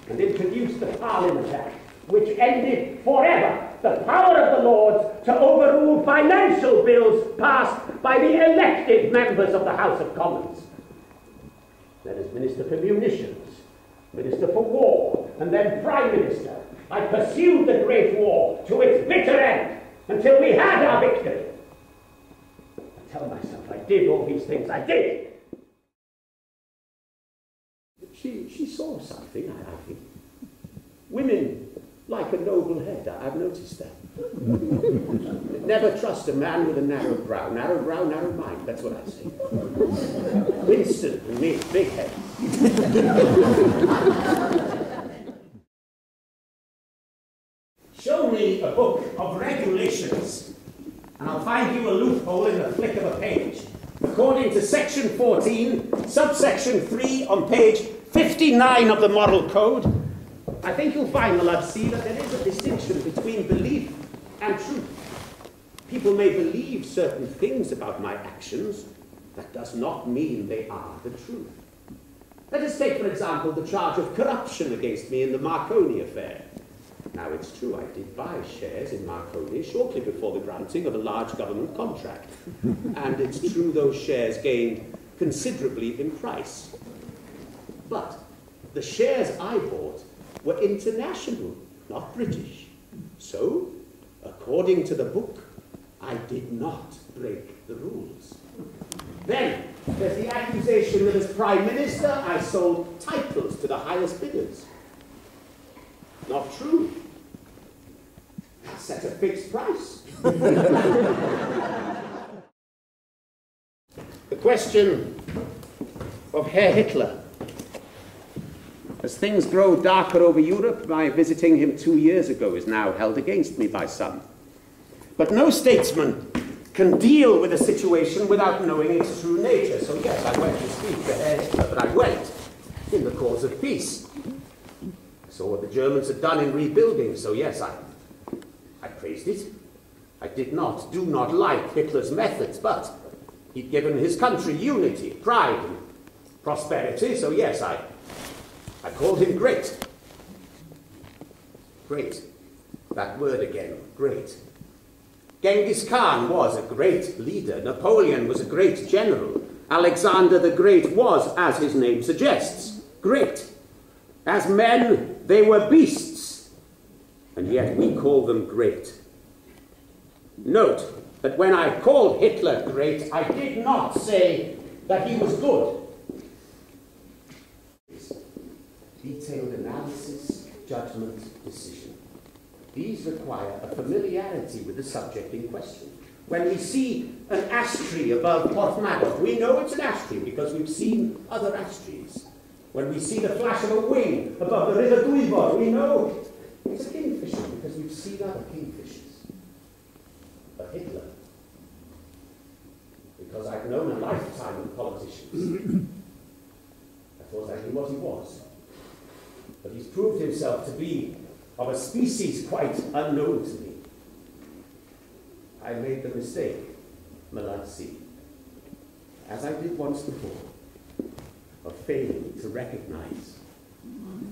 and introduced the Parliament Act, which ended forever the power of the Lords to overrule financial bills passed by the elected members of the House of Commons. Then as Minister for Munitions, Minister for War, and then Prime Minister, I pursued the Great War to its bitter end until we had our victory. I tell myself I did all these things, I did. She saw something, I think. Women like a noble head, I've noticed that. Never trust a man with a narrow brow, narrow mind, that's what I say. Winston and me, big head. Show me a book of regulations, and I'll find you a loophole in the flick of a page. According to section 14, subsection 3 on page 59 of the Moral Code, I think you'll find, my love, see, that there is a distinction between belief and truth. People may believe certain things about my actions. That does not mean they are the truth. Let us take, for example, the charge of corruption against me in the Marconi affair. Now, it's true, I did buy shares in Marconi shortly before the granting of a large government contract. And it's true those shares gained considerably in price. But the shares I bought were international, not British. So, according to the book, I did not break the rules. Then, there's the accusation that as Prime Minister, I sold titles to the highest bidders. Not true. I set a fixed price. The question of Herr Hitler. As things grow darker over Europe, my visiting him 2 years ago is now held against me by some. But no statesman can deal with a situation without knowing its true nature. So yes, I went to speak to Herr Hitler, but I went in the cause of peace. I saw what the Germans had done in rebuilding, so yes, I praised it. I do not like Hitler's methods, but he'd given his country unity, pride, and prosperity, so yes, I called him great. Great. That word again, great. Genghis Khan was a great leader. Napoleon was a great general. Alexander the Great was, as his name suggests, great. As men, they were beasts, and yet we call them great. Note that when I called Hitler great, I did not say that he was good. Detailed analysis, judgment, decision. These require a familiarity with the subject in question. When we see an ash tree above Porthmadog, we know it's an ash tree because we've seen other ash trees. When we see the flash of a wing above the River Dwyfor, we know it's a kingfisher because we've seen other kingfishers. But Hitler, because I've known a lifetime of politicians, I thought I knew what he was. But he's proved himself to be of a species quite unknown to me. I made the mistake, Melancy, as I did once before, of failing to recognize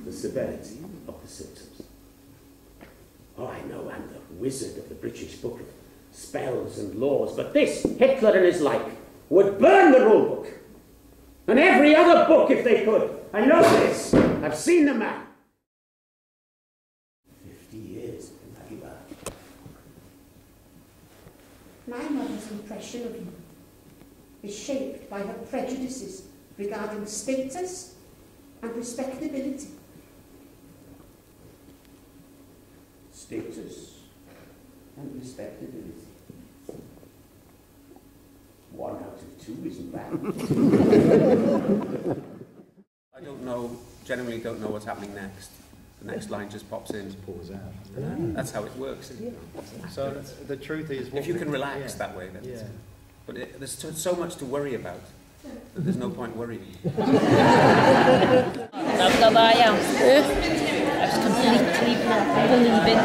the severity of the symptoms. Oh, I know, I'm the wizard of the British Book of Spells and Laws, but this, Hitler and his like, would burn the rule book, and every other book if they could. I know this. I've seen the man. 50 years in labor. My mother's impression of you is shaped by her prejudices regarding status and respectability. Status and respectability. 1 out of 2 isn't bad. Generally don't know what's happening next. The next line just pops in. Pours out. That's how it works, isn't it? So the truth is... If you can relax that way, then... Yeah. But there's so much to worry about that there's no point worrying. I was completely believing. I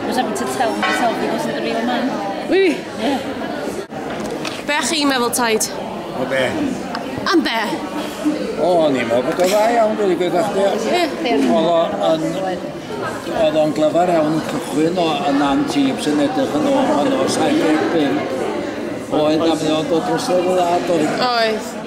was having to tell myself he wasn't the real man. Oui. Yeah. Be chi meddwl taid? O be? Am be? O, ni'n meddwl bod o dda iawn, dwi'n gweud chdi. Oedd o'n glyfar iawn yn cychwyn o yn antib sy'n edrych yn o 75. Oedd am ni o'n dod dros o'r wlad oedd. Oedd.